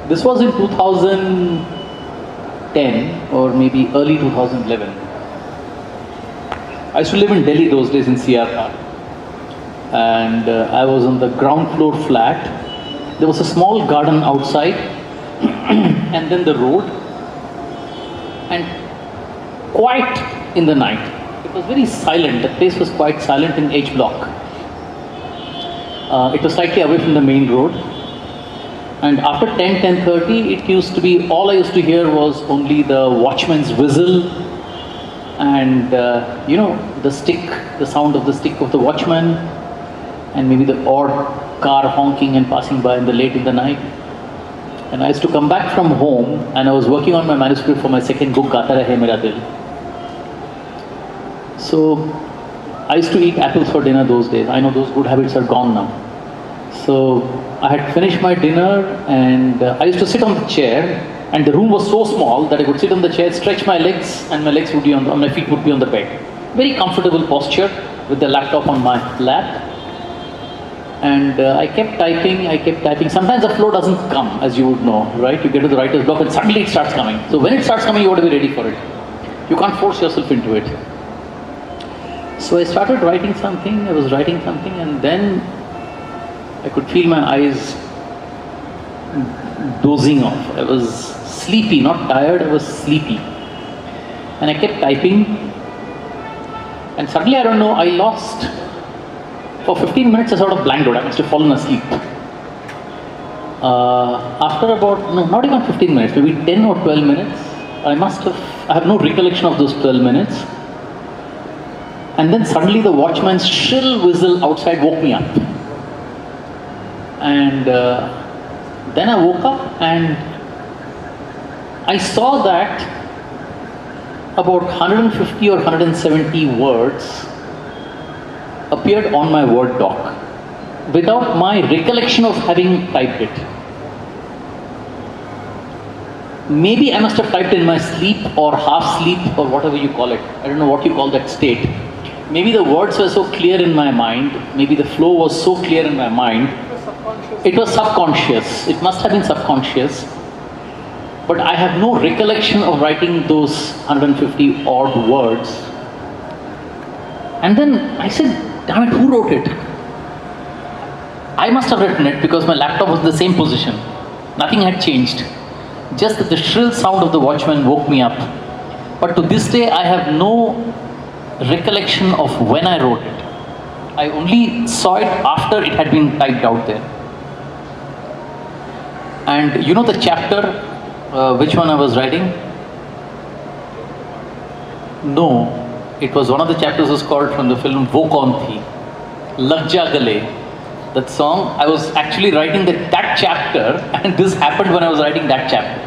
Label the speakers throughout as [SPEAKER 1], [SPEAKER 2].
[SPEAKER 1] This was in 2010 or maybe early 2011. I used to live in Delhi those days in CR, and I was on the ground floor flat. There was a small garden outside, and then the road, and quiet in the night. It was very silent. The place was quite silent in H block. It was slightly away from the main road. And after 10:30, it used to be, all I used to hear was only the watchman's whistle and, the stick, the sound of the stick of the watchman, and maybe the odd car honking and passing by in the late in the night. And I used to come back from home, and I was working on my manuscript for my second book, Gaata Rahe Mera Dil. So I used to eat apples for dinner those days. I know those good habits are gone now. So I had finished my dinner, and I used to sit on the chair, and the room was so small that I could sit on the chair, stretch my legs, and my legs would be my feet would be on the bed. Very comfortable posture with the laptop on my lap. And I kept typing. Sometimes the flow doesn't come, as you would know, right? You get to the writer's block and suddenly it starts coming. So when it starts coming, you want to be ready for it. You can't force yourself into it. So I started writing something, and then I could feel my eyes dozing off. I was sleepy, not tired, I was sleepy. And I kept typing, and suddenly, I don't know, I lost. For 15 minutes, I sort of blanked out. I must have fallen asleep. After about, not even 15 minutes, maybe 10 or 12 minutes, I have no recollection of those 12 minutes. And then suddenly the watchman's shrill whistle outside woke me up. And then I woke up and I saw that about 150 or 170 words appeared on my Word doc without my recollection of having typed it. Maybe I must have typed in my sleep or half sleep or whatever you call it. I don't know what you call that state. Maybe the words were so clear in my mind, maybe the flow was so clear in my mind. It was subconscious. It must have been subconscious. But I have no recollection of writing those 150 odd words. And then I said, damn it, who wrote it? I must have written it because my laptop was in the same position. Nothing had changed. Just that the shrill sound of the watchman woke me up. But to this day, I have no recollection of when I wrote it. I only saw it after it had been typed out there. And you know the chapter, which one I was writing? No. It was one of the chapters was called from the film Wo Kaun Thi, Lag Ja Gale. That song, I was actually writing that chapter, and this happened when I was writing that chapter.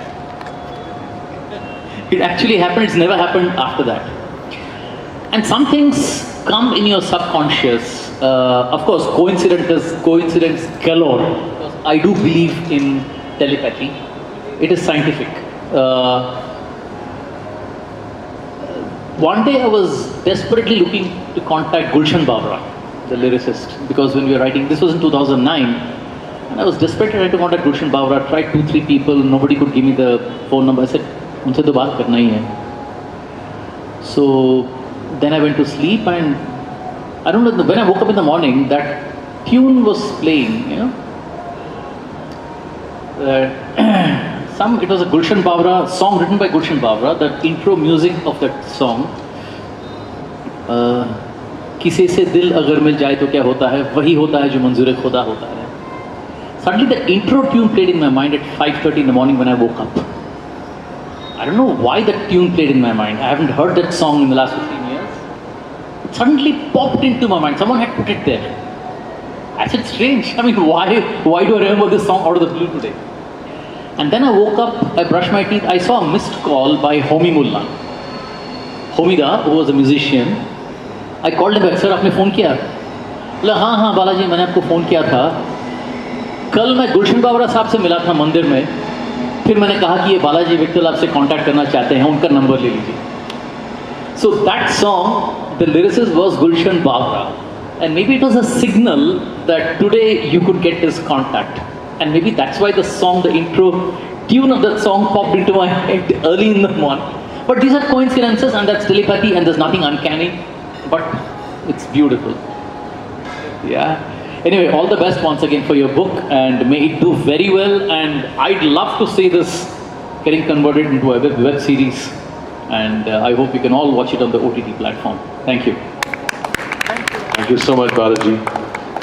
[SPEAKER 1] It actually happened, it's never happened after that. And some things come in your subconscious. Of course, coincidence galore. I do believe in telepathy. It is scientific. One day I was desperately looking to contact Gulshan Bawra, the lyricist, because when we were writing, this was in 2009, and I was desperately trying to contact Gulshan Bawra, tried 2-3 people, nobody could give me the phone number. I said, unse to baat karna hi hai. So then I went to sleep, and I don't know, when I woke up in the morning, that tune was playing, it was a Gulshan Bawra song written by Gulshan Bawra. The intro music of that song, किसी से दिल अगर मिल जाए तो क्या होता है, वही होता है जो मंजूर खुदा होता है. Suddenly the intro tune played in my mind at 5:30 in the morning when I woke up. I don't know why that tune played in my mind. I haven't heard that song in the last 15 years. It suddenly popped into my mind. Someone had put it there. I said, strange. I mean, why do I remember this song out of the blue today? And then I woke up, I brushed my teeth, I saw a missed call by Homi Mullah. Homida, who was a musician. I called him back, sir, आपने phone किया? बोला हाँ बालाजी, मैंने आपको phone किया था. कल मैं गुलशन बावरा साहब से मिला था मंदिर में. फिर मैंने कहा कि ये बालाजी विक्टल आपसे कांटेक्ट करना चाहते हैं, उनका नंबर ले लीजिए. So that song, the lyricist was Gulshan Bawra. And maybe it was a signal that today you could get his contact. and maybe that's why the song, the intro tune of that song popped into my head early in the morning. But these are coincidences, and that's telepathy, and there's nothing uncanny, but it's beautiful. Yeah. Anyway, all the best once again for your book, and may it do very well. And I'd love to see this getting converted into a web series, and I hope you can all watch it on the OTT platform. Thank you.
[SPEAKER 2] Thank you so much, Balaji.